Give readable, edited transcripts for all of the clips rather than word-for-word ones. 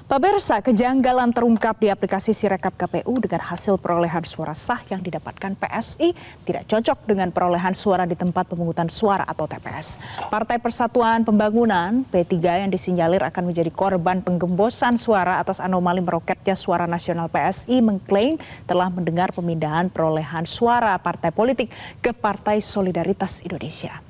Pemirsa, kejanggalan terungkap di aplikasi Sirekap KPU dengan hasil perolehan suara sah yang didapatkan PSI tidak cocok dengan perolehan suara di tempat pemungutan suara atau TPS. Partai Persatuan Pembangunan P3 yang disinyalir akan menjadi korban penggembosan suara atas anomali meroketnya suara nasional PSI mengklaim telah mendengar pemindahan perolehan suara partai politik ke Partai Solidaritas Indonesia.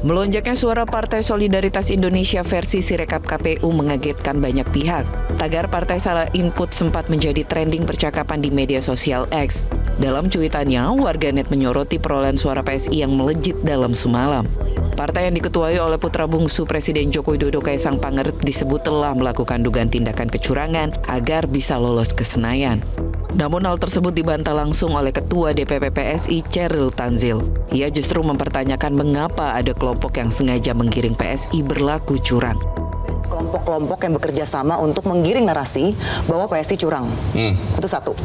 Melonjaknya suara Partai Solidaritas Indonesia versi Sirekap KPU mengagetkan banyak pihak. Tagar partai salah input sempat menjadi trending percakapan di media sosial X. Dalam cuitannya, warganet menyoroti perolehan suara PSI yang melejit dalam semalam. Partai yang diketuai oleh putra bungsu Presiden Joko Widodo Kaisang Pangarep disebut telah melakukan dugaan tindakan kecurangan agar bisa lolos ke Senayan. Namun hal tersebut dibantah langsung oleh Ketua DPP PSI Chairil Tanzil. Ia justru mempertanyakan mengapa ada kelompok yang sengaja menggiring PSI berlaku curang. Kelompok-kelompok yang bekerja sama untuk menggiring narasi bahwa PSI curang. Itu satu.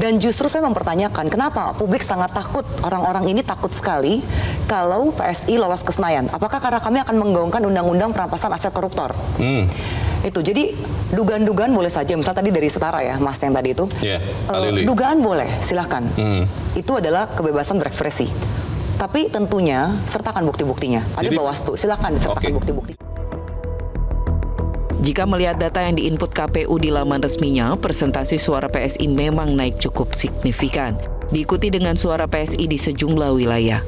Dan justru saya mempertanyakan kenapa publik sangat takut, orang-orang ini takut sekali kalau PSI lolos ke Senayan. Apakah karena kami akan menggaungkan undang-undang perampasan aset koruptor? Itu, jadi dugaan-dugaan boleh saja, misalnya tadi dari Setara ya, Mas yang tadi itu. Dugaan boleh, silahkan. Itu adalah kebebasan berekspresi. Tapi tentunya sertakan bukti-buktinya. Ada Bawaslu, silahkan sertakan bukti-bukti. Jika melihat data yang diinput KPU di laman resminya, persentase suara PSI memang naik cukup signifikan, diikuti dengan suara PSI di sejumlah wilayah.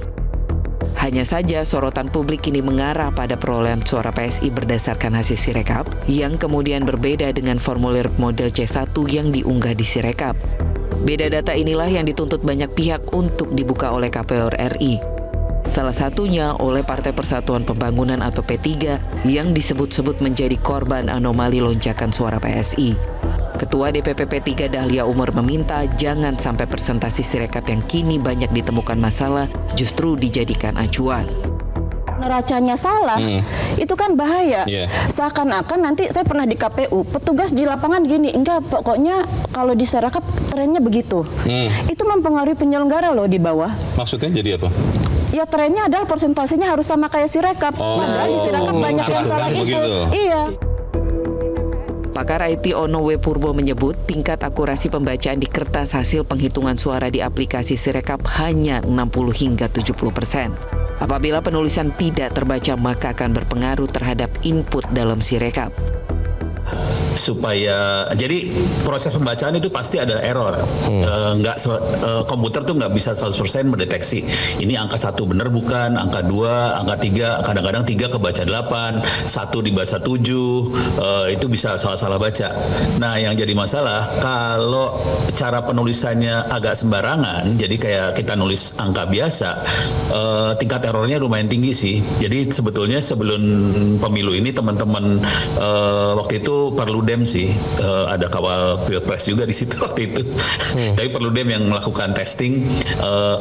Hanya saja sorotan publik kini mengarah pada perolehan suara PSI berdasarkan hasil Sirekap, yang kemudian berbeda dengan formulir model C1 yang diunggah di Sirekap. Beda data inilah yang dituntut banyak pihak untuk dibuka oleh KPU RI. Salah satunya oleh Partai Persatuan Pembangunan atau P3 yang disebut-sebut menjadi korban anomali lonjakan suara PSI. Ketua DPP P3 Dahlia Umar meminta jangan sampai presentasi Sirekap yang kini banyak ditemukan masalah justru dijadikan acuan. Neracanya salah, itu kan bahaya. Seakan-akan nanti saya pernah di KPU, petugas di lapangan gini, enggak pokoknya kalau di Sirekap trennya begitu. Itu mempengaruhi penyelenggara loh di bawah. Maksudnya jadi apa? Ya trennya adalah persentasenya harus sama kayak Sirekap. Padahal di Sirekap banyak yang salah itu. Iya. Pakar IT Ono W. Purbo menyebut tingkat akurasi pembacaan di kertas hasil penghitungan suara di aplikasi Sirekap hanya 60 hingga 70%. Apabila penulisan tidak terbaca maka akan berpengaruh terhadap input dalam Sirekap. Supaya jadi proses pembacaan itu pasti ada error. Komputer tuh nggak bisa 100% mendeteksi ini angka 1 benar bukan, angka 2, angka 3, kadang-kadang 3 kebaca 8, 1 dibaca 7, itu bisa salah-salah baca. Nah, yang jadi masalah kalau cara penulisannya agak sembarangan, jadi kayak kita nulis angka biasa, tingkat errornya lumayan tinggi sih. Jadi sebetulnya sebelum pemilu ini teman-teman waktu itu Perludem sih, ada kawal pilpres juga di situ waktu itu. Tapi Perludem yang melakukan testing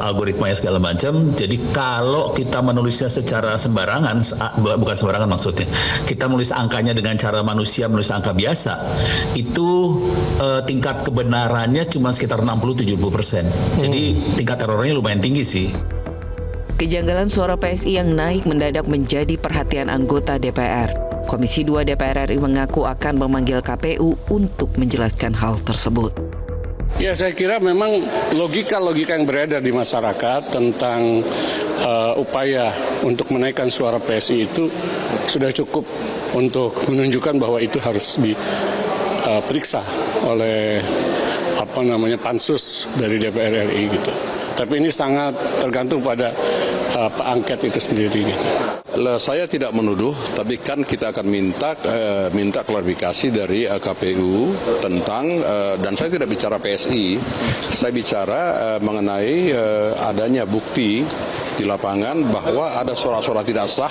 algoritmanya segala macam. Jadi kalau kita menulisnya secara sembarangan, bukan sembarangan maksudnya, kita menulis angkanya dengan cara manusia menulis angka biasa, itu tingkat kebenarannya cuma sekitar 60-70%. Jadi tingkat errornya lumayan tinggi sih. Kejanggalan suara PSI yang naik mendadak menjadi perhatian anggota DPR. Komisi 2 DPR RI mengaku akan memanggil KPU untuk menjelaskan hal tersebut. Ya, saya kira memang logika-logika yang beredar di masyarakat tentang upaya untuk menaikkan suara PSI itu sudah cukup untuk menunjukkan bahwa itu harus diperiksa oleh pansus dari DPR RI gitu. Tapi ini sangat tergantung pada angket itu sendiri gitu. Saya tidak menuduh, tapi kan kita akan minta klarifikasi dari KPU tentang, dan saya tidak bicara PSI, saya bicara mengenai adanya bukti di lapangan bahwa ada suara-suara tidak sah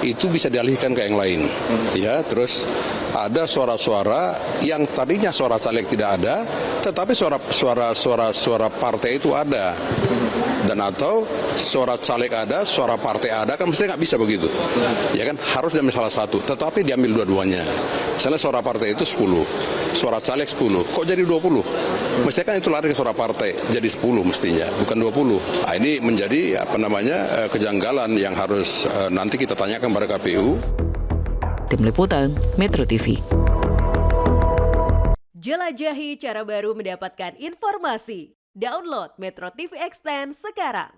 itu bisa dialihkan ke yang lain. Ya, terus ada suara-suara yang tadinya suara caleg tidak ada, tetapi suara partai itu ada. Dan atau suara caleg ada, suara partai ada, kan mestinya nggak bisa begitu. Ya kan, harus diambil salah satu, tetapi diambil dua-duanya. Misalnya suara partai itu 10, suara caleg 10, kok jadi 20? Mestinya kan itu lari ke suara partai, jadi 10 mestinya, bukan 20. Nah, ini menjadi kejanggalan yang harus nanti kita tanyakan pada KPU. Tim Liputan, Metro TV. Jelajahi cara baru mendapatkan informasi. Download Metro TV Extend sekarang.